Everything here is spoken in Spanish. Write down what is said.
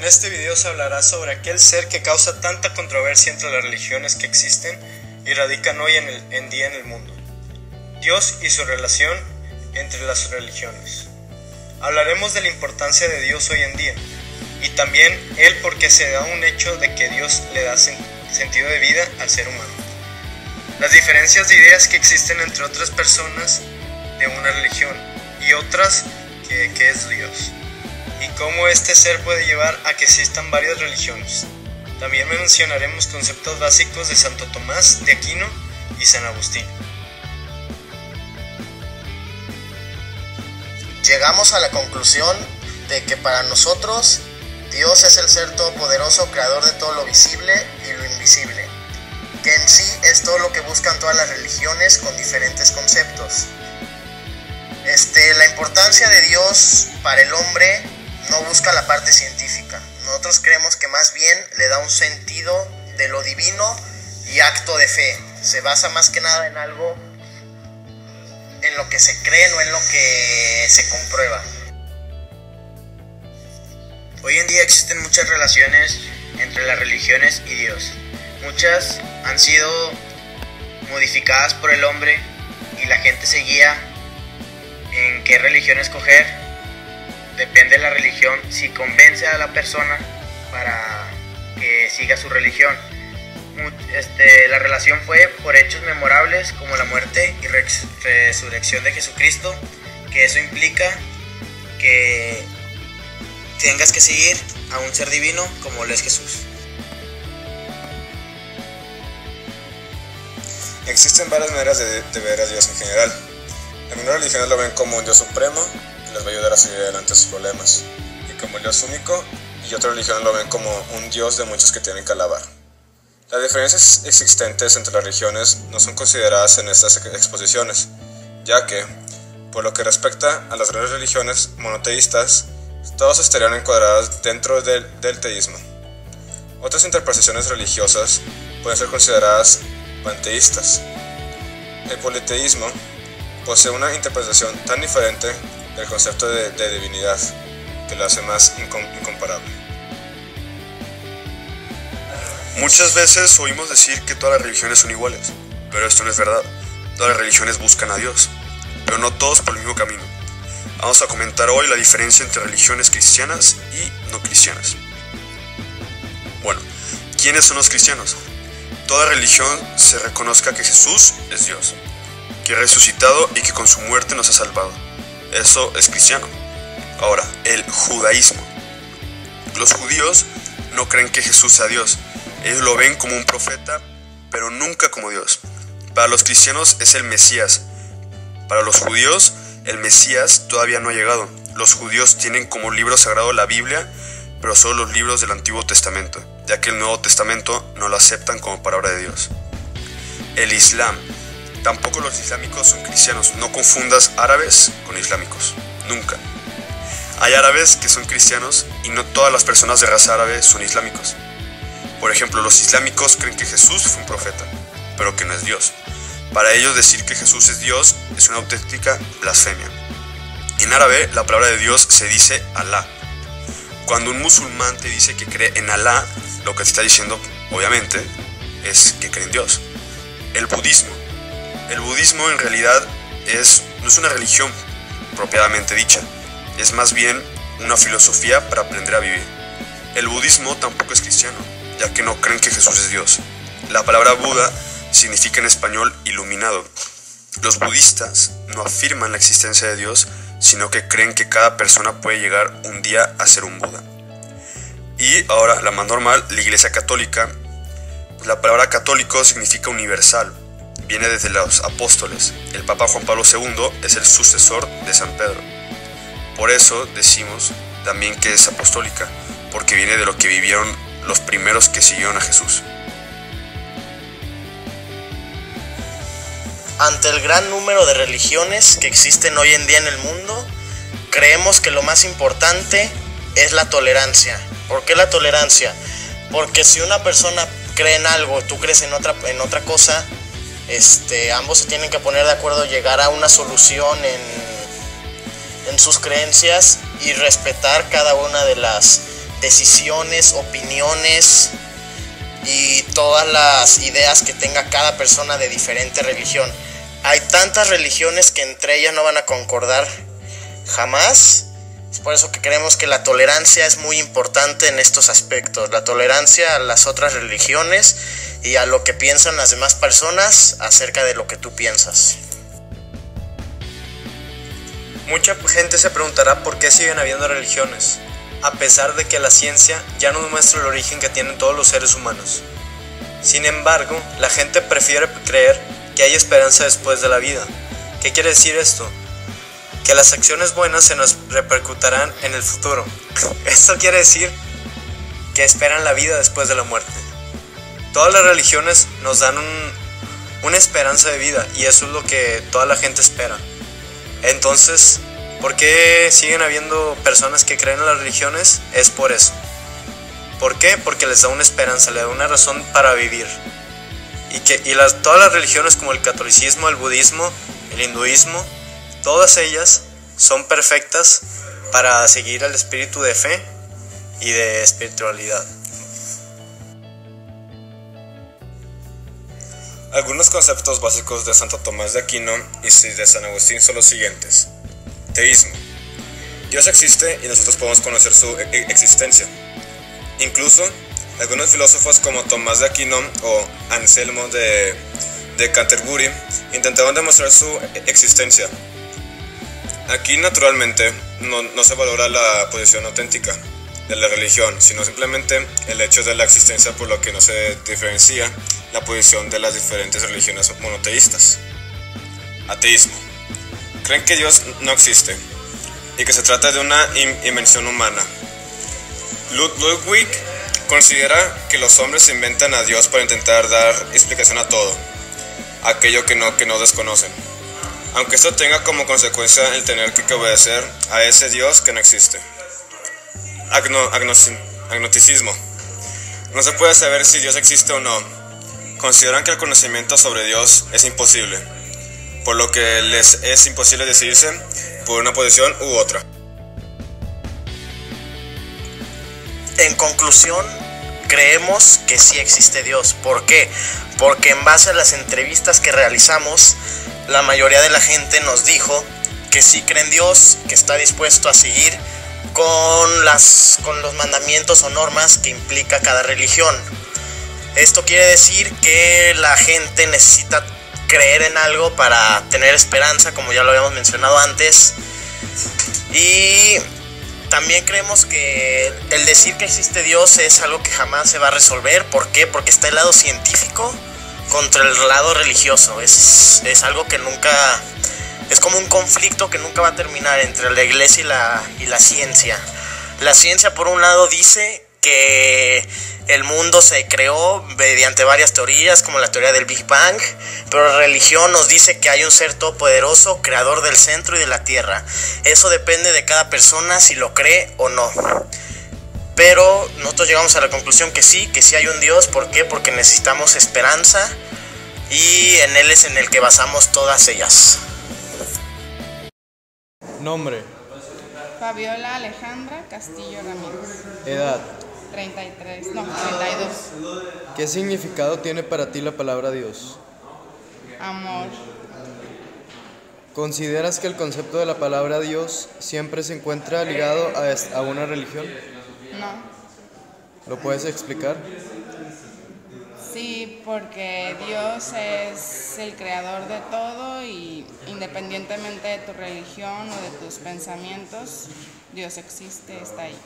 este video se hablará sobre aquel ser que causa tanta controversia entre las religiones que existen y radican hoy en día en el mundo: Dios y su relación entre las religiones. Hablaremos de la importancia de Dios hoy en día y también el por qué se da un hecho de que Dios le da sentido de vida al ser humano. Las diferencias de ideas que existen entre otras personas de una religión y otras que es Dios, y cómo este ser puede llevar a que existan varias religiones. También mencionaremos conceptos básicos de Santo Tomás de Aquino y San Agustín. Llegamos a la conclusión de que para nosotros Dios es el ser todopoderoso, creador de todo lo visible y lo invisible, que en sí es todo lo que buscan todas las religiones con diferentes conceptos. La importancia de Dios para el hombre no busca la parte científica. Nosotros creemos que más bien le da un sentido de lo divino y acto de fe. Se basa más que nada en algo en lo que se cree, no en lo que se comprueba. Hoy en día existen muchas relaciones entre las religiones y Dios. Muchas han sido modificadas por el hombre y la gente se guía en qué religión escoger. Depende de la religión si convence a la persona para que siga su religión. La relación fue por hechos memorables como la muerte y resurrección de Jesucristo, que eso implica que tengas que seguir a un ser divino como lo es Jesús. Existen varias maneras de ver a Dios en general. Algunas religiones lo ven como un Dios supremo que les va a ayudar a seguir adelante sus problemas, y como el Dios único, y otras religiones lo ven como un Dios de muchos que tienen que alabar. Las diferencias existentes entre las religiones no son consideradas en estas exposiciones, ya que, por lo que respecta a las grandes religiones monoteístas, todas estarían encuadradas dentro del teísmo. Otras interpretaciones religiosas pueden ser consideradas panteístas. El politeísmo posee una interpretación tan diferente del concepto de divinidad que lo hace más incomparable. Muchas veces oímos decir que todas las religiones son iguales, pero esto no es verdad. Todas las religiones buscan a Dios, pero no todos por el mismo camino. Vamos a comentar hoy la diferencia entre religiones cristianas y no cristianas. Bueno, ¿quiénes son los cristianos? Toda religión se reconozca que Jesús es Dios, que ha resucitado y que con su muerte nos ha salvado. Eso es cristiano. Ahora, el judaísmo. Los judíos no creen que Jesús sea Dios. Ellos lo ven como un profeta, pero nunca como Dios. Para los cristianos es el Mesías. Para los judíos, el Mesías todavía no ha llegado. Los judíos tienen como libro sagrado la Biblia, pero solo los libros del Antiguo Testamento, ya que el Nuevo Testamento no lo aceptan como palabra de Dios. El Islam. Tampoco los islámicos son cristianos. No confundas árabes con islámicos. Nunca. Hay árabes que son cristianos y no todas las personas de raza árabe son islámicos. Por ejemplo, los islámicos creen que Jesús fue un profeta, pero que no es Dios. Para ellos decir que Jesús es Dios es una auténtica blasfemia. En árabe, la palabra de Dios se dice Alá. Cuando un musulmán te dice que cree en Alá, lo que te está diciendo, obviamente, es que cree en Dios. El budismo. El budismo en realidad no es una religión propiamente dicha, es más bien una filosofía para aprender a vivir. El budismo tampoco es cristiano, ya que no creen que Jesús es Dios. La palabra Buda significa en español iluminado. Los budistas no afirman la existencia de Dios, sino que creen que cada persona puede llegar un día a ser un Buda. Y ahora, la más normal, la Iglesia Católica. Pues la palabra católico significa universal. Viene desde los apóstoles. El Papa Juan Pablo II es el sucesor de San Pedro. Por eso decimos también que es apostólica, porque viene de lo que vivieron los primeros que siguieron a Jesús. Ante el gran número de religiones que existen hoy en día en el mundo, creemos que lo más importante es la tolerancia. ¿Por qué la tolerancia? Porque si una persona cree en algo, tú crees en otra cosa, ambos se tienen que poner de acuerdo, llegar a una solución en sus creencias y respetar cada una de decisiones, opiniones y todas las ideas que tenga cada persona de diferente religión. Hay tantas religiones que entre ellas no van a concordar jamás. Es por eso que creemos que la tolerancia es muy importante en estos aspectos. La tolerancia a las otras religiones y a lo que piensan las demás personas acerca de lo que tú piensas. Mucha gente se preguntará por qué siguen habiendo religiones, a pesar de que la ciencia ya nos muestra el origen que tienen todos los seres humanos. Sin embargo, la gente prefiere creer que hay esperanza después de la vida. ¿Qué quiere decir esto? Que las acciones buenas se nos repercutirán en el futuro. Esto quiere decir que esperan la vida después de la muerte. Todas las religiones nos dan una esperanza de vida y eso es lo que toda la gente espera. Entonces, ¿por qué siguen habiendo personas que creen en las religiones? Es por eso. ¿Por qué? Porque les da una esperanza, les da una razón para vivir. Todas las religiones como el catolicismo, el budismo, el hinduismo, todas ellas son perfectas para seguir el espíritu de fe y de espiritualidad. Algunos conceptos básicos de Santo Tomás de Aquino y de San Agustín son los siguientes. Teísmo. Dios existe y nosotros podemos conocer su existencia. Incluso, algunos filósofos como Tomás de Aquino o Anselmo de Canterbury intentaron demostrar su existencia. Aquí, naturalmente, no se valora la posición auténtica de la religión, sino simplemente el hecho de la existencia, por lo que no se diferencia la posición de las diferentes religiones monoteístas. Ateísmo. Creen que Dios no existe y que se trata de una invención humana. Ludwig considera que los hombres inventan a Dios para intentar dar explicación a todo aquello que no desconocen, aunque esto tenga como consecuencia el tener que obedecer a ese Dios que no existe. Agnosticismo. No se puede saber si Dios existe o no. Consideran que el conocimiento sobre Dios es imposible, por lo que les es imposible decidirse por una posición u otra. En conclusión, creemos que sí existe Dios. ¿Por qué? Porque en base a las entrevistas que realizamos, la mayoría de la gente nos dijo que sí cree en Dios, que está dispuesto a seguir con los mandamientos o normas que implica cada religión. Esto quiere decir que la gente necesita creer en algo para tener esperanza, como ya lo habíamos mencionado antes. Y también creemos que el decir que existe Dios es algo que jamás se va a resolver. ¿Por qué? Porque está el lado científico contra el lado religioso. Es algo que nunca... Es como un conflicto que nunca va a terminar entre la iglesia y la ciencia. La ciencia, por un lado, dice que el mundo se creó mediante varias teorías, como la teoría del Big Bang, pero la religión nos dice que hay un ser todopoderoso, creador del centro y de la tierra. Eso depende de cada persona si lo cree o no. Pero nosotros llegamos a la conclusión que sí hay un Dios. ¿Por qué? Porque necesitamos esperanza y en Él es en el que basamos todas ellas. Nombre. Fabiola Alejandra Castillo Ramírez. Edad. 32. ¿Qué significado tiene para ti la palabra Dios? Amor. ¿Consideras que el concepto de la palabra Dios siempre se encuentra ligado a una religión? No. ¿Lo puedes explicar? Sí, porque Dios es el creador de todo y independientemente de tu religión o de tus pensamientos, Dios existe, está ahí.